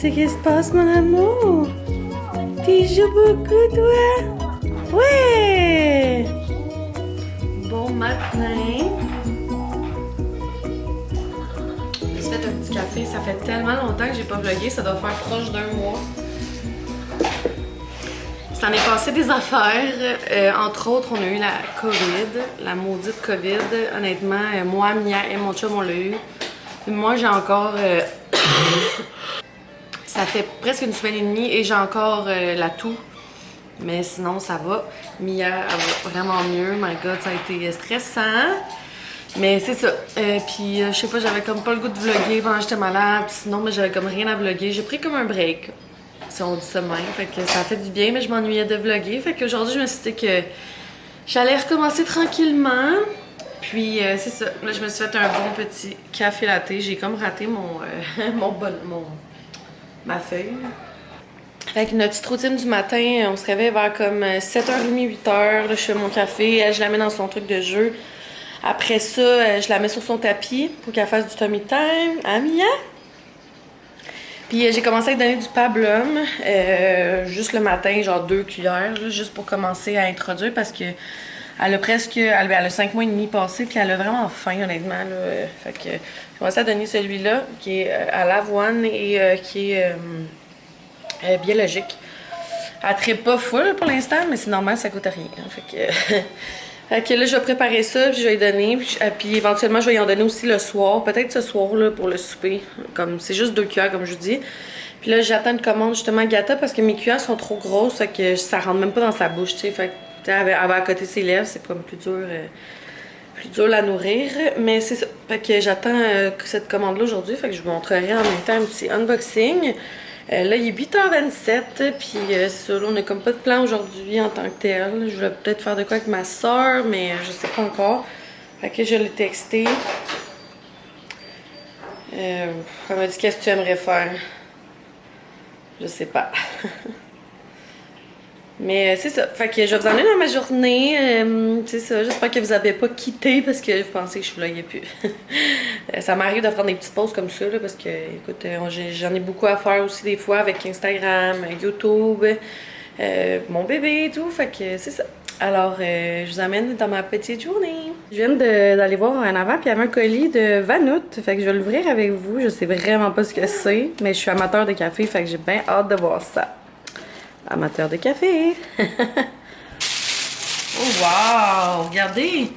Qu'est-ce qui se passe, mon amour? Tu joues beaucoup, toi? Ouais! Bon matin. J'ai fait un petit café. Ça fait tellement longtemps que j'ai pas vlogué. Ça doit faire proche d'un mois. Ça en est passé des affaires. Entre autres, on a eu la COVID. La maudite COVID. Honnêtement, moi, Mia et mon chum, on l'a eu. Puis moi, j'ai encore... ça fait presque une semaine et demie et j'ai encore la toux. Mais sinon, ça va. Mia, elle va vraiment mieux. My God, ça a été stressant. Mais c'est ça. Puis, je sais pas, j'avais comme pas le goût de vlogger pendant que j'étais malade. Puis sinon, mais j'avais comme rien à vlogger. J'ai pris comme un break, si on dit ça même. Fait que ça a fait du bien, mais je m'ennuyais de vlogger. Fait qu'aujourd'hui, je me suis dit que j'allais recommencer tranquillement. Puis, c'est ça. Là, je me suis fait un bon petit café latte. J'ai comme raté mon, ma feuille. Fait que notre petite routine du matin, on se réveille vers comme 7h30, 8h. Là, je fais mon café, je la mets dans son truc de jeu. Après ça, je la mets sur son tapis pour qu'elle fasse du tummy time. Ah, Mia? Puis j'ai commencé à lui donner du pablum, juste le matin, genre 2 cuillères, là, juste pour commencer à introduire parce que elle a presque, elle a 5 mois et demi passé, puis elle a vraiment faim, honnêtement. Là. Fait que j'ai commencé à donner celui-là, qui est à l'avoine et qui est biologique. Elle tripe pas full pour l'instant, mais c'est normal, ça coûte rien. Fait que, fait que là, je vais préparer ça, puis je vais lui donner. Puis éventuellement, je vais lui en donner aussi le soir. Peut-être ce soir, là, pour le souper. Comme c'est juste 2 cuillères, comme je vous dis. Puis là, j'attends une commande justement à Gata parce que mes cuillères sont trop grosses, fait que ça rentre même pas dans sa bouche, tu sais. Fait que elle va à côté de ses lèvres, c'est comme plus dur à nourrir. Mais c'est ça. Fait que j'attends cette commande-là aujourd'hui, fait que je vous montrerai en même temps un petit unboxing. Là, il est 8h27, puis c'est ça, là, on a comme pas de plan aujourd'hui en tant que tel. Je voulais peut-être faire de quoi avec ma soeur, mais je sais pas encore. Fait que je l'ai texté. Elle m'a dit qu'est-ce que tu aimerais faire. Je sais pas. Mais c'est ça. Fait que je vais vous emmener dans ma journée. C'est ça. J'espère que vous avez pas quitté parce que vous pensez que je vloguais plus. Ça m'arrive de prendre des petites pauses comme ça là, parce que, écoute, j'en ai beaucoup à faire aussi des fois avec Instagram, YouTube, mon bébé et tout. Fait que c'est ça. Alors, je vous amène dans ma petite journée. Je viens d'aller voir en avant, puis il y avait un colis de Vanout. Fait que je vais l'ouvrir avec vous. Je sais vraiment pas ce que c'est, mais je suis amateur de café, fait que j'ai bien hâte de voir ça. Amateur de café. Oh wow! Regardez!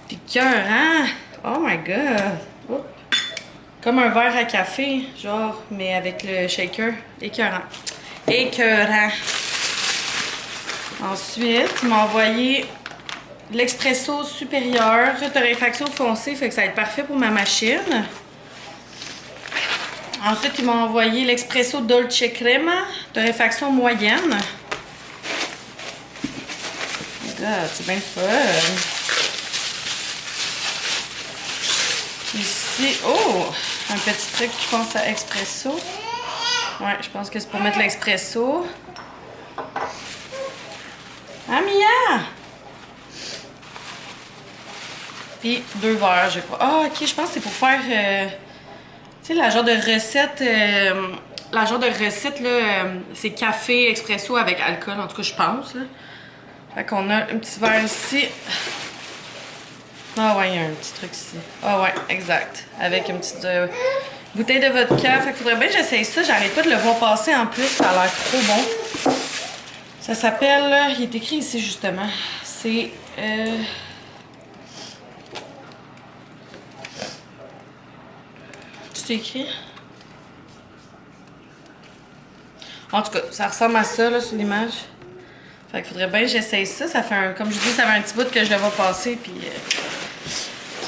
Puis cœur, hein? Oh my god! Oh. Comme un verre à café, genre, mais avec le shaker. Écœurant. Écœurant. Ensuite, il m'a envoyé l'expresso supérieur, torréfaction foncée, fait que ça va être parfait pour ma machine. Ensuite, ils m'ont envoyé l'expresso dolce crema, torréfaction moyenne. Regarde, c'est bien fun. Ici, oh, un petit truc qui pense à expresso. Ouais, je pense que c'est pour mettre l'expresso. Ah, Mia! Puis 2 verres, je crois. Ah, ok, je pense que c'est pour faire... tu sais, la genre de recette, là, c'est café expresso avec alcool, en tout cas, je pense, là. Fait qu'on a un petit verre ici. Ah ouais, il y a un petit truc ici. Ah ouais, exact. Avec une petite bouteille de vodka. Fait qu'il faudrait bien que j'essaye ça. J'arrête pas de le voir passer en plus. Ça a l'air trop bon. Ça s'appelle, il est écrit ici, justement. C'est... C'est écrit. En tout cas, ça ressemble à ça, là, sur l'image. Fait qu'il faudrait bien que j'essaye ça. Ça fait un... Comme je dis, ça fait un petit bout que je le vois passer, puis...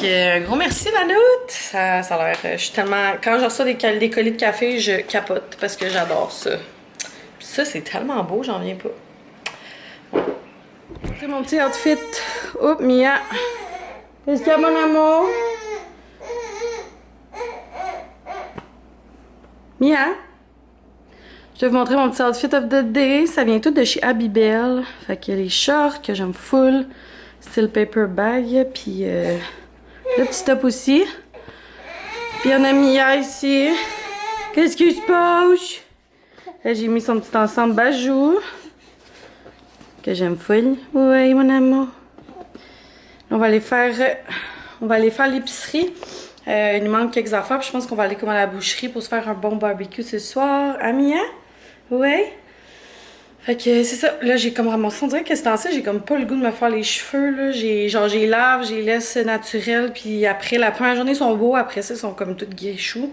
un gros merci, Vanout! Ça a l'air... je suis tellement... Quand je reçois des colis de café, je capote, parce que j'adore ça. Puis ça, c'est tellement beau, j'en viens pas. C'est mon petit outfit. Oups, Mia! Qu'est-ce qu'il y a, mon amour? Mia? Je vais vous montrer mon petit outfit of the day. Ça vient tout de chez Abibel. Fait qu'il y a les shorts que j'aime full. Style paper bag. Puis le petit top aussi. Puis on a Mia ici. Qu'est-ce qui se passe? Là, j'ai mis son petit ensemble Bajou. Que j'aime full. Oui, mon amour. On va aller faire l'épicerie. Il nous manque quelques affaires. Puis je pense qu'on va aller comme à la boucherie pour se faire un bon barbecue ce soir. Amia? Oui? Fait que c'est ça. Là, j'ai comme ramassé. On dirait que c'est en ça, j'ai comme pas le goût de me faire les cheveux. Là. J'ai lave, j'ai laisse naturel. Puis après, la première journée, ils sont beaux. Après ça, ils sont comme toutes guéchous.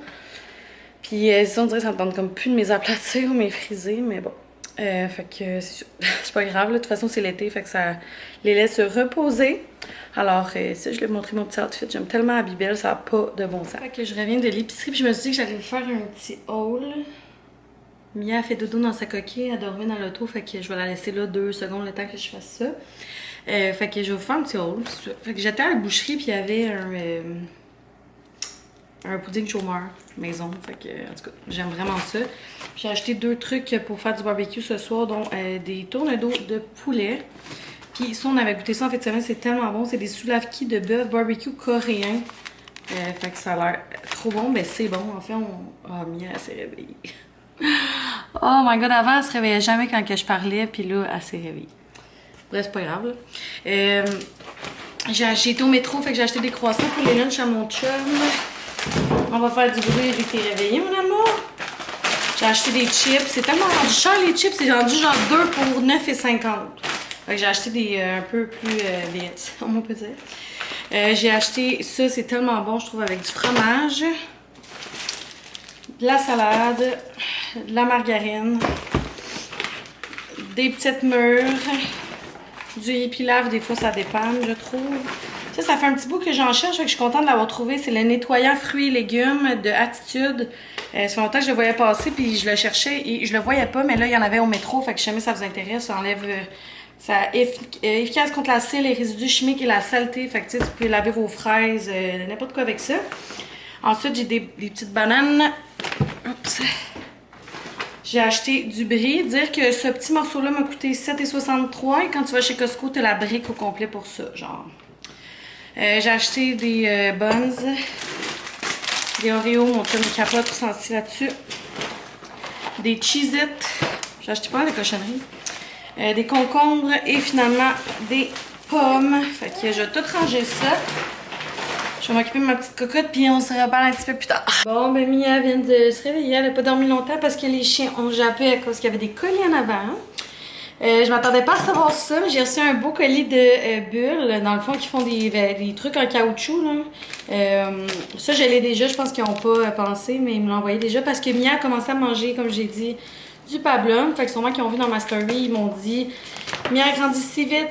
Puis ça, on dirait que ça me tente comme plus de mes aplatir ou mes friser. Mais bon. Fait que c'est pas grave. Là. De toute façon, c'est l'été. Fait que ça les laisse se reposer. Alors, ça, je vais vous montrer mon petit outfit. J'aime tellement Abibel, ça n'a pas de bon sens. Fait que je reviens de l'épicerie. Puis je me suis dit que j'allais faire un petit haul. Mia a fait dodo dans sa coquille, elle dormait dans l'auto, fait que je vais la laisser là 2 secondes le temps que je fasse ça. Fait que je vais vous faire un petit haul. Fait que j'étais à la boucherie puis il y avait un pudding chômeur maison. Fait que, en tout cas, j'aime vraiment ça. J'ai acheté 2 trucs pour faire du barbecue ce soir, dont des tourne-dos de poulet. Puis ça, on avait goûté ça en fait de semaine, c'est tellement bon. C'est des souvlaki de bœuf barbecue coréen. Fait que ça a l'air trop bon, mais c'est bon. En fait, Mia, elle s'est réveillée. Oh my god, avant elle se réveillait jamais quand que je parlais, puis là elle s'est réveillée. Bref, c'est pas grave. J'ai été au métro, fait que j'ai acheté des croissants pour les lunchs à mon chum. On va faire du bruit vu que t'es réveillée, mon amour. J'ai acheté des chips, c'est tellement rendu cher les chips, c'est rendu genre 2 pour 9,50. Fait que j'ai acheté des un peu plus vite, on peut dire. J'ai acheté ça, c'est tellement bon, je trouve, avec du fromage, de la salade, de la margarine, des petites mûres, du épilave, des fois ça dépanne, je trouve. Ça fait un petit bout que j'en cherche, fait que je suis contente de l'avoir trouvé. C'est le nettoyant fruits et légumes de Attitude. Ça fait longtemps que je le voyais passer, puis je le cherchais et je le voyais pas, mais là il y en avait au métro, fait que jamais ça vous intéresse, ça enlève... ça efficace contre la cire, les résidus chimiques et la saleté, fait que vous pouvez laver vos fraises, n'importe quoi avec ça. Ensuite, j'ai des petites bananes. Oups. J'ai acheté du brie. Dire que ce petit morceau-là m'a coûté 7,63 et quand tu vas chez Costco, t'as la brique au complet pour ça, genre. J'ai acheté des buns, des Oreos, mon chum est capote tout senti là-dessus. Des Cheez-It. J'ai acheté pas mal de cochonneries. Des concombres et finalement des pommes. Fait que je vais tout ranger ça. Je vais m'occuper de ma petite cocotte puis on se reparle un petit peu plus tard. Bon, ben Mia vient de se réveiller. Elle n'a pas dormi longtemps parce que les chiens ont jappé à cause qu'il y avait des colis en avant. Je m'attendais pas à recevoir ça, mais j'ai reçu un beau colis de bulles, dans le fond, qui font des trucs en caoutchouc. Là. Ça, je l'ai déjà, je pense qu'ils n'ont pas pensé, mais ils me l'ont envoyé déjà parce que Mia a commencé à manger, comme j'ai dit, du pablum. Fait que sûrement qu'ils ont vu dans ma story, ils m'ont dit Mia a grandi si vite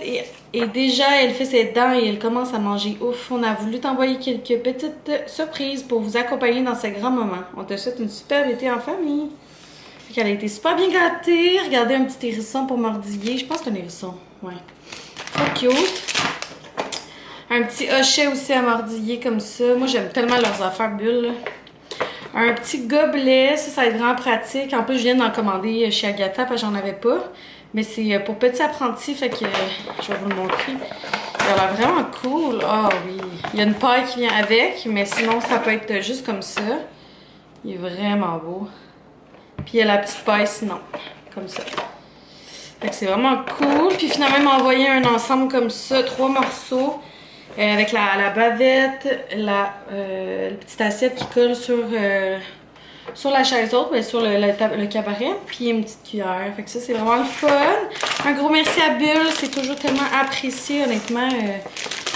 et déjà elle fait ses dents et elle commence à manger. Ouf, on a voulu t'envoyer quelques petites surprises pour vous accompagner dans ces grands moments. On te souhaite une superbe été en famille. Elle a été super bien gâtée. Regardez un petit hérisson pour mordiller. Je pense que c'est un hérisson. Ouais. Trop cute. Un petit hochet aussi à mordiller comme ça. Moi, j'aime tellement leurs affaires bulles. Là. Un petit gobelet. Ça va être vraiment pratique. En plus, je viens d'en commander chez Agatha parce que j'en avais pas. Mais c'est pour petits apprentis. Fait que je vais vous le montrer. Il a l'air vraiment cool. Ah oui. Il y a une paille qui vient avec. Mais sinon, ça peut être juste comme ça. Il est vraiment beau. Puis il y a la petite paille sinon, comme ça. Fait que c'est vraiment cool. Puis finalement, il m'a envoyé un ensemble comme ça, 3 morceaux. Avec la bavette, la petite assiette qui colle sur la chaise haute, mais sur le cabaret. Puis une petite cuillère. Fait que ça, c'est vraiment le fun. Un gros merci à Bulle. C'est toujours tellement apprécié, honnêtement.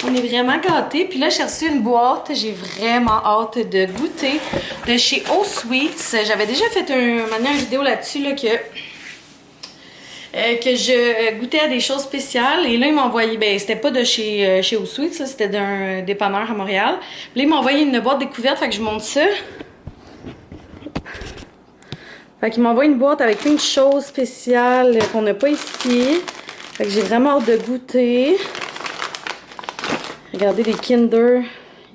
On est vraiment gâtés. Puis là, j'ai reçu une boîte. J'ai vraiment hâte de goûter de chez O Sweets. J'avais déjà fait une vidéo là-dessus là, que je goûtais à des choses spéciales. Et là, il m'a envoyé, ben c'était pas de chez O Sweets, c'était d'un dépanneur à Montréal. Puis là, il m'a envoyé une boîte découverte, fait que je vous montre ça. Fait qu'il m'envoie une boîte avec plein de choses spéciales qu'on n'a pas ici. Fait que j'ai vraiment hâte de goûter. Regardez les Kinder.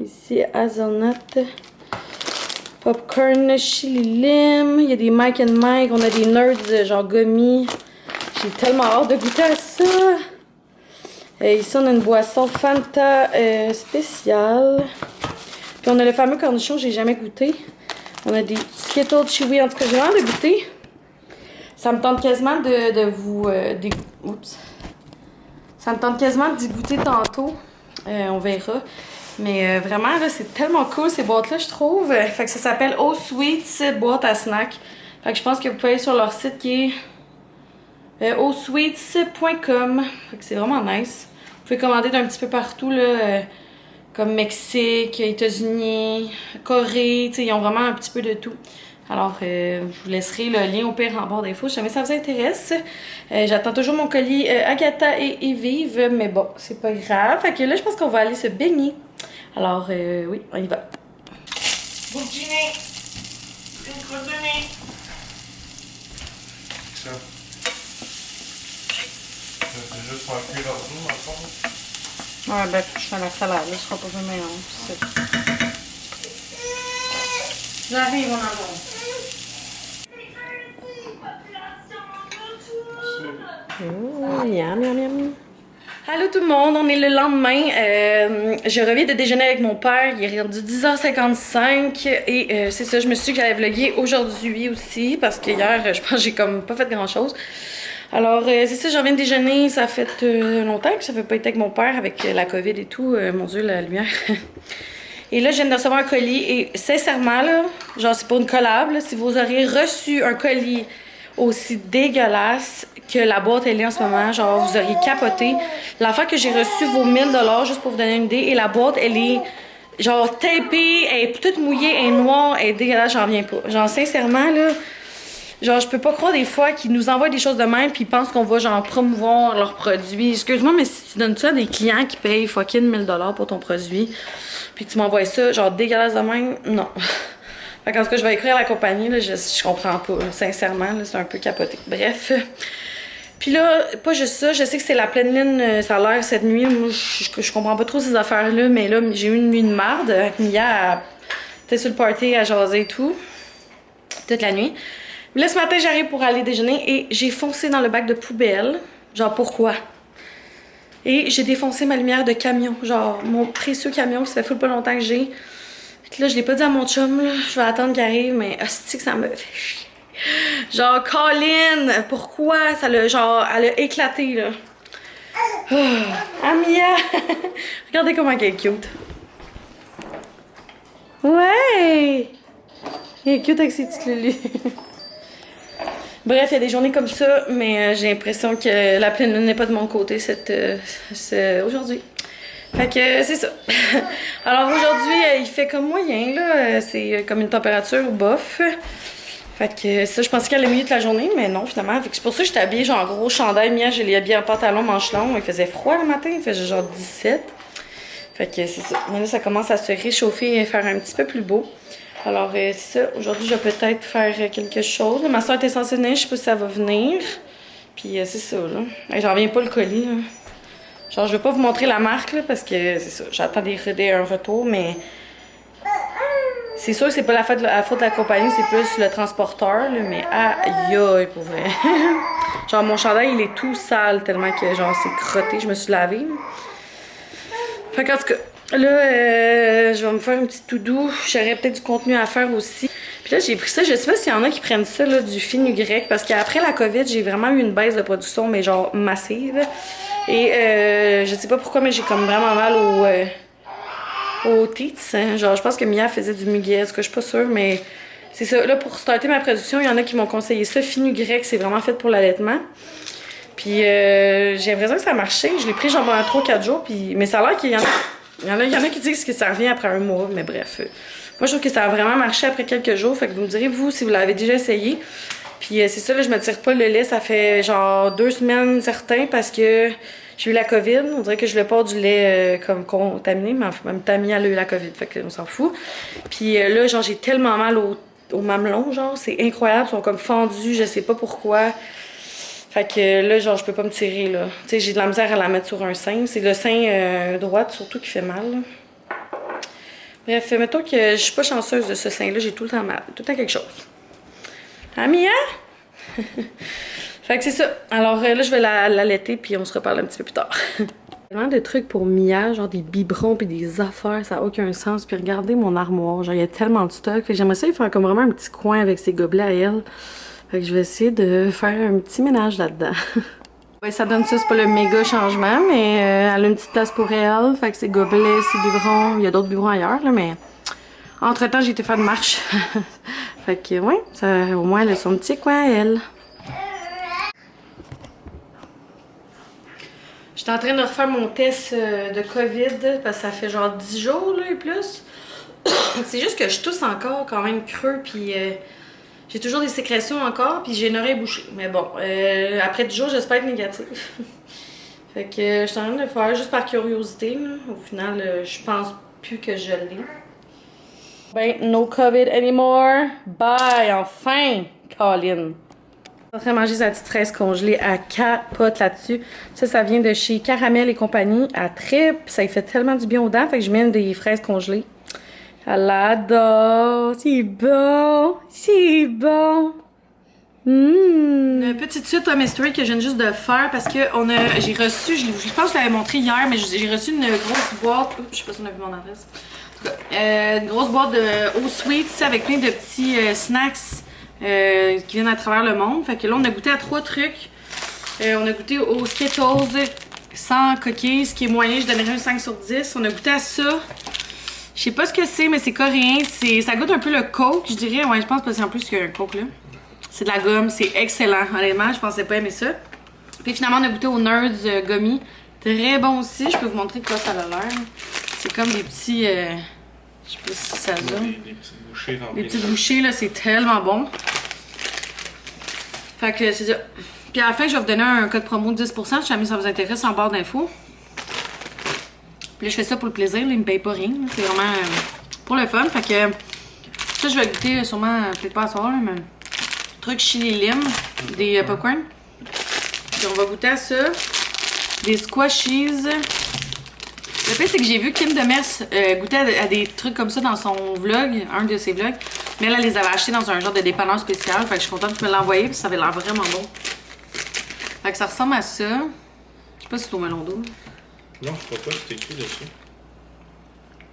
Ici, hazelnut. Popcorn, chili lime. Il y a des Mike and Mike. On a des nerds genre gummy. J'ai tellement hâte de goûter à ça. Ici, on a une boisson Fanta spéciale. Puis on a le fameux cornichon que j'ai jamais goûté. On a des Skittles Chewy. En tout cas, j'ai vraiment de goûter. Ça me tente quasiment de vous... Oups. Ça me tente quasiment d'y goûter tantôt. On verra. Mais vraiment, là, c'est tellement cool ces boîtes-là, je trouve. Fait que ça s'appelle Oh Sweets boîte à snack. Fait que je pense que vous pouvez aller sur leur site qui est ohsweets.com. Fait que c'est vraiment nice. Vous pouvez commander d'un petit peu partout, là, comme Mexique, États-Unis, Corée. Ils ont vraiment un petit peu de tout. Alors, je vous laisserai le lien au pire en barre d'infos si jamais ça vous intéresse. J'attends toujours mon colis Agatha et Vive, mais bon, c'est pas grave. Fait que là, je pense qu'on va aller se baigner. Alors, oui, on y va. Bon dîner! Une crotte de nez! Ça. C'est juste faire cuire l'ordo, dans le fond. Ouais, ben, je fais la salade, là, ce sera pas vraiment long. C'est ça. J'arrive, mon amour. Oh, miam, miam, miam. Allô tout le monde, on est le lendemain. Je reviens de déjeuner avec mon père, il est rendu 10h55 et c'est ça, je me suis dit que j'allais vlogger aujourd'hui aussi parce que hier, je pense que j'ai comme pas fait grand chose. Alors c'est ça, je reviens de déjeuner, ça fait longtemps que ça fait pas été avec mon père avec la COVID et tout, mon Dieu, la lumière. Et là, je viens de recevoir un colis et sincèrement, là, genre c'est pour une collab, là, si vous auriez reçu un colis aussi dégueulasse que la boîte elle est en ce moment, genre vous auriez capoté. L'affaire que j'ai reçu vaut 1000$, juste pour vous donner une idée, et la boîte elle est genre tapée, elle est toute mouillée, elle est noire, elle est dégueulasse, j'en reviens pas. Genre sincèrement là, genre je peux pas croire des fois qu'ils nous envoient des choses de même puis ils pensent qu'on va genre promouvoir leurs produits. Excuse-moi, mais si tu donnes ça à des clients qui payent fucking 1000$ pour ton produit, puis que tu m'envoies ça genre dégueulasse de même, non. Fait qu'en tout cas, je vais écrire à la compagnie, là, je comprends pas, là, sincèrement, là, c'est un peu capoté. Bref. Puis là, pas juste ça, je sais que c'est la pleine lune, ça a l'air cette nuit. Moi, je comprends pas trop ces affaires-là, mais là, j'ai eu une nuit de marde. Avec Mia, elle était sur le party, à jaser et tout. Toute la nuit. Mais là, ce matin, j'arrive pour aller déjeuner et j'ai foncé dans le bac de poubelle. Genre, pourquoi? Et j'ai défoncé ma lumière de camion. Genre, mon précieux camion, ça fait full pas longtemps que j'ai. Là, je l'ai pas dit à mon chum, là. Je vais attendre qu'il arrive, mais hostie que ça me fait chier. Genre, Colin, pourquoi ça l'a, genre, elle a éclaté, là. Oh, Amia! Regardez comment elle est cute. Ouais! Elle est cute avec ses petites lulus. Bref, il y a des journées comme ça, mais j'ai l'impression que la pleine lune n'est pas de mon côté aujourd'hui. Fait que c'est ça. Alors aujourd'hui, il fait comme moyen, là. C'est comme une température bof. Fait que ça, je pensais qu'elle allait mieux toute la journée, mais non, finalement. Fait que c'est pour ça que j'étais habillée genre en gros chandail. Mia, je l'ai habillée en pantalon manche long. Il faisait froid le matin, il faisait genre 17. Fait que c'est ça. Mais là, ça commence à se réchauffer et faire un petit peu plus beau. Alors, c'est ça. Aujourd'hui, je vais peut-être faire quelque chose. Ma soeur était censée venir, je sais pas si ça va venir. Puis c'est ça, là. J'en reviens pas le colis, là. Genre, je vais pas vous montrer la marque, là, parce que c'est ça. J'attends un retour, mais... C'est sûr que c'est pas la faute de la compagnie, c'est plus le transporteur, là, mais aïe, pour vrai. Genre, mon chandail, il est tout sale, tellement que, genre, c'est crotté. Je me suis lavée. Fait qu'en tout cas, là, je vais me faire un petit tout doux. J'aurais peut-être du contenu à faire aussi. Puis là, j'ai pris ça. Je sais pas s'il y en a qui prennent ça, là, du fenugrec, parce qu'après la COVID, j'ai vraiment eu une baisse de production, mais genre massive. Et je sais pas pourquoi, mais j'ai comme vraiment mal aux teats. Hein. Genre, je pense que Mia faisait du muguet, en tout cas, je suis pas sûre, mais c'est ça. Là, pour starter ma production, il y en a qui m'ont conseillé ça. Fenugrec, c'est vraiment fait pour l'allaitement. Puis j'ai l'impression que ça a marché. Je l'ai pris genre pendant 3-4 jours, puis... mais ça a l'air qu'il y en a qui disent que ça revient après un mois, mais bref. Moi, je trouve que ça a vraiment marché après quelques jours. Fait que vous me direz, vous, si vous l'avez déjà essayé. Puis c'est ça, là, je me tire pas le lait. Ça fait genre 2 semaines certains parce que j'ai eu la COVID. On dirait que je le porte du lait comme contaminé. Mais même Tammy, elle a eu la COVID. Fait qu'on s'en fout. Puis là, genre, j'ai tellement mal au mamelon, genre. C'est incroyable. Ils sont comme fendus. Je sais pas pourquoi. Fait que là, genre, je peux pas me tirer, là. Tu sais, j'ai de la misère à la mettre sur un sein. C'est le sein droit, surtout, qui fait mal, là. Bref, mettons que je suis pas chanceuse de ce sein-là. J'ai tout le temps mal. Tout le temps quelque chose. Amia? Fait que c'est ça. Alors là, je vais l'allaiter, puis on se reparle un petit peu plus tard. Tellement de trucs pour Mia, genre des biberons puis des affaires, ça n'a aucun sens. Puis regardez mon armoire, genre il y a tellement de stock. Fait que j'aimerais ça y faire comme vraiment un petit coin avec ses gobelets à elle. Fait que je vais essayer de faire un petit ménage là-dedans. Ouais, ça donne ça, c'est pas le méga changement, mais elle a une petite place pour elle. Fait que ses gobelets, ses biberons, il y a d'autres biberons ailleurs, là, mais... Entre-temps, j'ai été faire de marche. Fait que, ouais, ça, au moins, elle a son petit coin à elle. J'étais en train de refaire mon test de COVID parce que ça fait genre 10 jours là, et plus. C'est juste que je tousse encore quand même creux puis j'ai toujours des sécrétions encore puis j'ai une oreille bouchée. Mais bon, après 10 jours, j'espère être négatif. Fait que je suis en train de le faire juste par curiosité. Là. Au final, je pense plus que je l'ai. Ben, no COVID anymore. Bye, enfin, Colin. Je suis en train de manger sa petite fraise congelée. Elle capote là-dessus. Ça vient de chez Caramel et compagnie. Elle tripe. Ça lui fait tellement du bien aux dents. Fait que je mets des fraises congelées. Elle l'adore. C'est bon. C'est bon. Une petite suite à Mystery que je viens juste de faire parce que j'ai reçu, je pense que je l'avais montré hier, mais j'ai reçu une grosse boîte. Oups, je sais pas si on a vu mon adresse. En tout cas, une grosse boîte de Eau Sweet avec plein de petits snacks. Qui viennent à travers le monde. Fait que là, on a goûté à 3 trucs. On a goûté aux Skittles sans coquilles, ce qui est moyen, je donnerais un 5 sur 10. On a goûté à ça. Je sais pas ce que c'est, mais c'est coréen. Ça goûte un peu le Coke, je dirais. Ouais, je pense parce qu'en plus, il y a un Coke là. C'est de la gomme, c'est excellent. Honnêtement, je pensais pas aimer ça. Puis finalement, on a goûté aux Nerds Gummy. Très bon aussi. Je peux vous montrer de quoi ça a l'air. C'est comme des petits... je sais pas si ça zoome. Des petites bouchées dans les petites bouchées, là, c'est tellement bon. Fait que c'est ça. Puis à la fin, je vais vous donner un code promo de 10% si jamais ça vous intéresse en barre d'infos. Puis là, je fais ça pour le plaisir, là, ils me payent pas rien. C'est vraiment pour le fun. Fait que ça, je vais goûter sûrement, peut-être pas à soir, là, mais truc chili lime, des popcorn. Puis on va goûter à ça. Des squashies. Le pire, c'est que j'ai vu Kim Demers goûter à des trucs comme ça dans son vlog, un de ses vlogs. Mais elle les avait achetés dans un genre de dépanneur spécial. Fait que je suis contente de me l'envoyer, puis ça avait l'air vraiment bon. Fait que ça ressemble à ça. Je sais pas si c'est au melon d'eau. Non, je crois pas que c'est écrit dessus.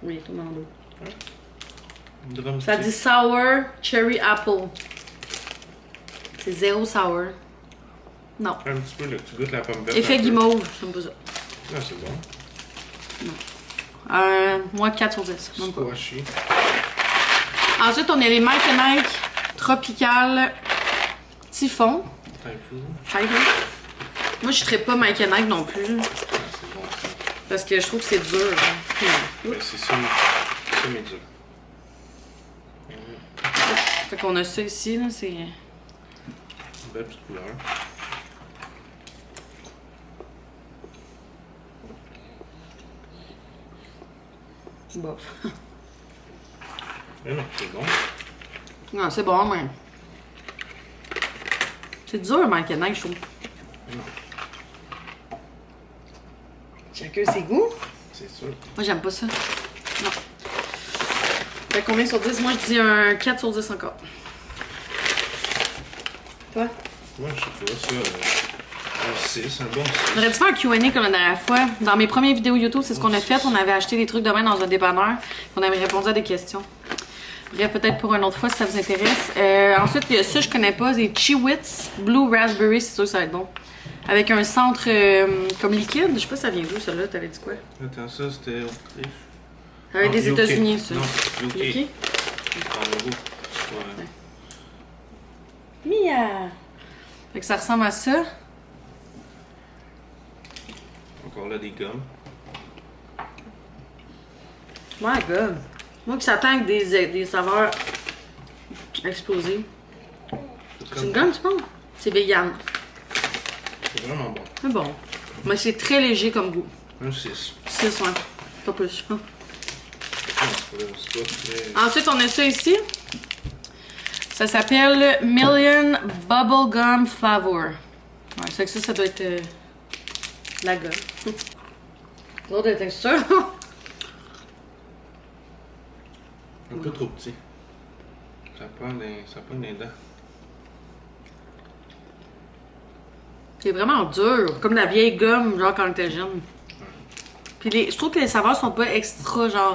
Oui, c'est au melon d'eau. Ouais. Ça dit sour cherry apple. C'est zéro sour. Non. Un petit peu, là, tu goûtes la pomme verte. Effet guimauve, j'aime pas ça. Ah, c'est bon. Non. Moi, 4 sur 10. Même pas. Squashy. Ensuite, on a les Mike & Ike Tropical Typhon. Typhoon. Moi, je ne pas Mike & Ike non plus. Ah, c'est bon. Parce que je trouve que c'est dur. Ouais, c'est ça, mais dur. Fait qu'on a ça ici, là, c'est... Une belle petite couleur. Bof. Mais non, c'est bon. Non, c'est bon, mais... C'est dur, Mike & Ike, je trouve. Non. Chacun ses goûts. C'est sûr. Moi, j'aime pas ça. Non. Fait combien sur 10? Moi, je dis un 4 sur 10 encore. Toi? Moi, je sais pas, ça... un 6, un bon 6. On aurait dû faire un Q&A comme la dernière fois. Dans mes premières vidéos YouTube, c'est ce qu'on a fait. On avait acheté des trucs de même dans un dépanneur. On avait répondu à des questions. Bref, peut-être pour une autre fois si ça vous intéresse. Ensuite, il y a ça, je connais pas. C'est Cheewits Blue Raspberry. C'est sûr que ça va être bon. Avec un centre comme liquide. Je sais pas si ça vient d'où, celle-là. T'avais dit quoi? Attends, ça, c'était Autriche. Avec des UK. États-Unis, ça. Non, UK. UK? C'est en euros. Ouais. Mia! Fait que ça ressemble à ça. Encore là, des gommes. My God! Moi qui s'attends avec des saveurs explosives. C'est une gomme, tu penses? C'est vegan. C'est vraiment bon. C'est bon. Mais c'est très léger comme goût. Un 6. 6, ouais. Pas plus. Non, c'est pas très... Ensuite, on a ça ici. Ça s'appelle Million Bubblegum Flavor. Ouais, c'est que ça doit être de la gomme. L'autre est texture. Un peu trop petit. Ça prend des dents. C'est vraiment dur. Comme la vieille gomme, genre quand on était jeune. Puis je trouve que les saveurs sont pas extra, genre...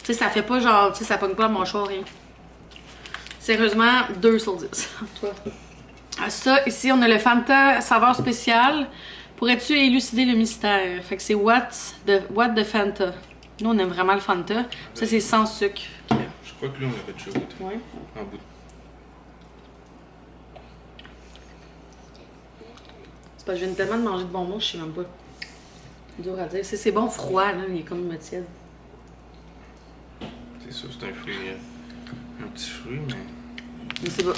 Tu sais, ça fait pas genre... Tu sais, ça pogne pas la mâchoire, rien. Sérieusement, 2 sur 10. Toi. Ça, ici, on a le Fanta saveur spéciale. Pourrais-tu élucider le mystère? Fait que c'est what the Fanta. Nous, on aime vraiment le Fanta. Ça, c'est sans sucre. Je crois que lui, on l'avait déjà goûté. Ouais. En bout. C'est parce que je viens tellement de manger de bonbons, je sais même pas. Dur à dire. C'est bon froid, là. Il est comme tiède. C'est ça, c'est un fruit. Un petit fruit, mais. Mais c'est pas.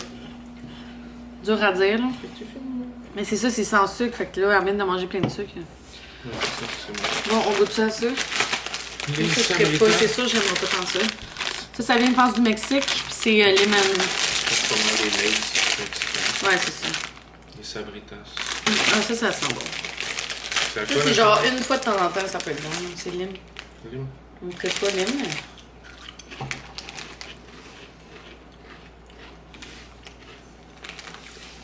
Dur à dire, là. Mais c'est ça, c'est sans sucre. Fait que là, elle vient de manger plein de sucre. Ouais, c'est ça, c'est bon. Bon, on goûte ça à ça. Les C'est sûr, j'aime pas tant ça. Ça vient, je pense, du Mexique. Puis c'est lemon. C'est pas mal les Lays mexicains. Ouais, c'est ça. Les Sabritas. Ah, ça sent bon. C'est à Ça, quoi, c'est la genre chanson? une fois de temps en temps, ça peut être bon. C'est lime. Salut. On ne traite pas lime, mais.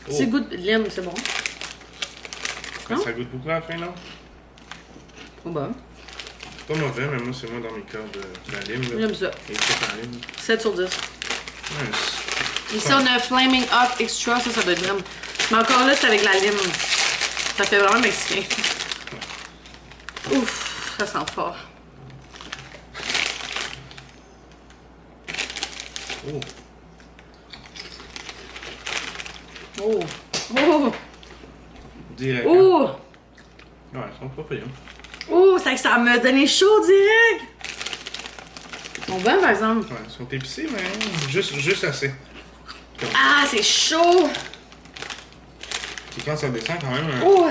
Oh. Si goûte lime, c'est bon. Non? Ça goûte beaucoup à la fin, non? Pas bon. C'est pas mauvais, mais moi, c'est moi dans mes cœurs de la lime. Là. J'aime ça. Et c'est en lime. 7 sur 10. Ouais, Ici, on a Flaming Hot Extra. Ça doit être vraiment. Mais encore là, c'est avec la lime. Ça fait vraiment mexicain. Ouf, ça sent fort. Oh. Oh! Oh! Direct. Oh! Hein? Ouais, ils sont pas payants. Oh! Ça m'a donné chaud direct! Ils sont bons, par exemple. Ouais, ils sont épicés, mais juste assez. Ah, c'est chaud! Puis quand ça descend, quand même. Oh!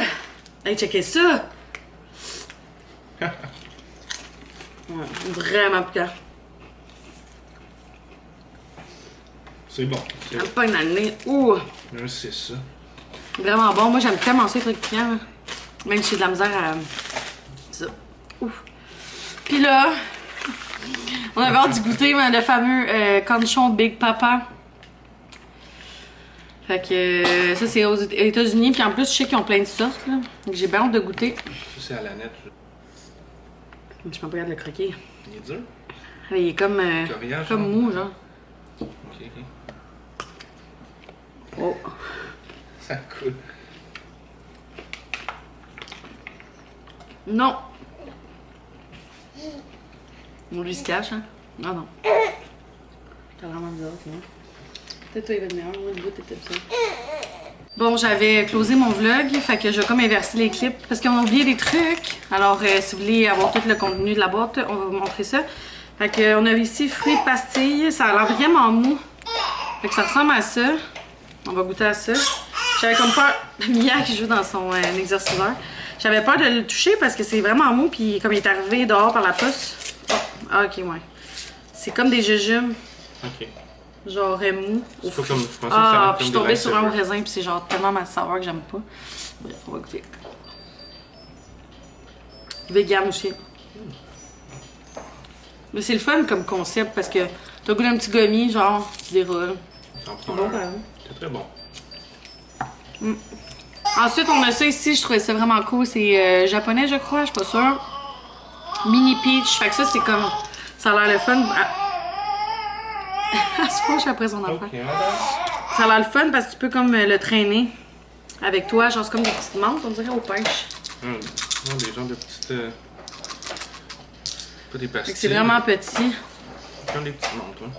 Hey, checkez ça! Ouais, vraiment piquant. C'est bon. C'est Ça bon. me pogne dans le nez. Ouh! Même si c'est ça. Vraiment bon. Moi, j'aime tellement ça, les trucs piquants. Là. Même si j'ai de la misère à. Ça. Ouf! Puis là, on avait hâte du goûter, mais le fameux cornichon Big Papa. Fait que ça, c'est aux États-Unis. Puis en plus, je sais qu'ils ont plein de sortes. Là. Donc j'ai bien hâte de goûter. Ça, c'est à la nette. Je peux pas regarder le croquer. Il est dur. Il est comme, Coriace, comme genre. mou, genre. Ok. Oh! Ça coule. Non! On lui se cache, hein? Non, non. T'as vraiment bizarre, sinon. Peut-être toi, il va être meilleur. Moi, le bout était ça. Bon, j'avais closé mon vlog, fait que je vais comme inverser les clips parce qu'on a oublié des trucs. Alors, si vous voulez avoir tout le contenu de la boîte, on va vous montrer ça. Fait que, on a ici fruits pastilles. Ça a l'air vraiment mou. Fait que ça ressemble à ça. On va goûter à ça. J'avais comme peur. Mia qui joue dans son exerciceur. J'avais peur de le toucher parce que c'est vraiment mou. Puis comme il est arrivé dehors par la poste. Oh, ah, ok, ouais. C'est comme des jujubes. Ok. Genre mou. C'est pas comme. Je pensais que ça Ah, allait puis je suis comme tombée de sur un l'iceberg. raisin. Puis c'est genre tellement ma saveur que j'aime pas. Bref, on va goûter. Vegan aussi. Mais c'est le fun comme concept parce que t'as goût d'un petit gommis, genre, tu déroules. T'en prends Bon, un. quand même. C'est très bon. Ensuite, on a ça ici, je trouvais ça vraiment cool. C'est japonais, je crois, je suis pas sûre. Mini peach. Fait que ça, c'est comme. Ça a l'air le fun. Elle se fâche après son enfant. Ok, madame. Ça a l'air le fun parce que tu peux comme le traîner avec toi, genre c'est comme des petites menthes, on dirait aux pêches. Non, des genres de petites. Pas des Fait pastilles. que c'est vraiment petit. Comme des petites montres, hein.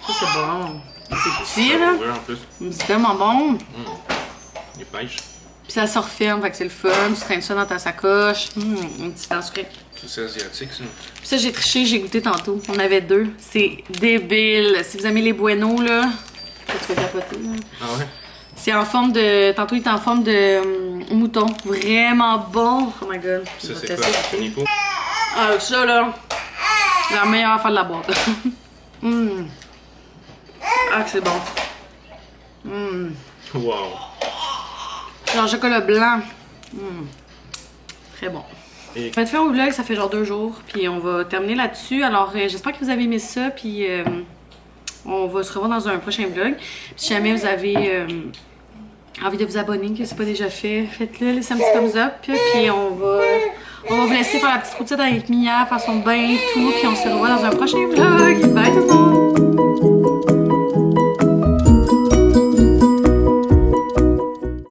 Ça, c'est bon. C'est petit, là. Ouais, en plus. C'est tellement bon. Les pêches. Puis ça se referme, fait que c'est le fun. Tu traînes ça dans ta sacoche. Un petit temps sucré. C'est asiatique, ça. Puis ça, j'ai triché, j'ai goûté tantôt. On avait 2. C'est débile. Si vous aimez les Bueno, là, ça, tu fais capoter, là. Ah ouais? C'est en forme de. Tantôt, il est en forme de mouton. Vraiment bon. Oh my god. Je Ça, vais c'est tester, quoi? goûter. Nico? Ah, ça, là. La meilleure affaire de la boîte. Ah, que c'est bon. Wow. Genre chocolat blanc. Très bon. Et On va te faire un vlog, ça fait genre 2 jours. Puis on va terminer là-dessus. Alors, j'espère que vous avez aimé ça. Puis on va se revoir dans un prochain vlog. Puis si jamais vous avez envie de vous abonner, que c'est pas déjà fait, faites-le, laissez un petit thumbs up, puis on va vous laisser faire la petite routine avec Mia, faire son bain et tout, puis on se revoit dans un prochain vlog. Bye tout le monde!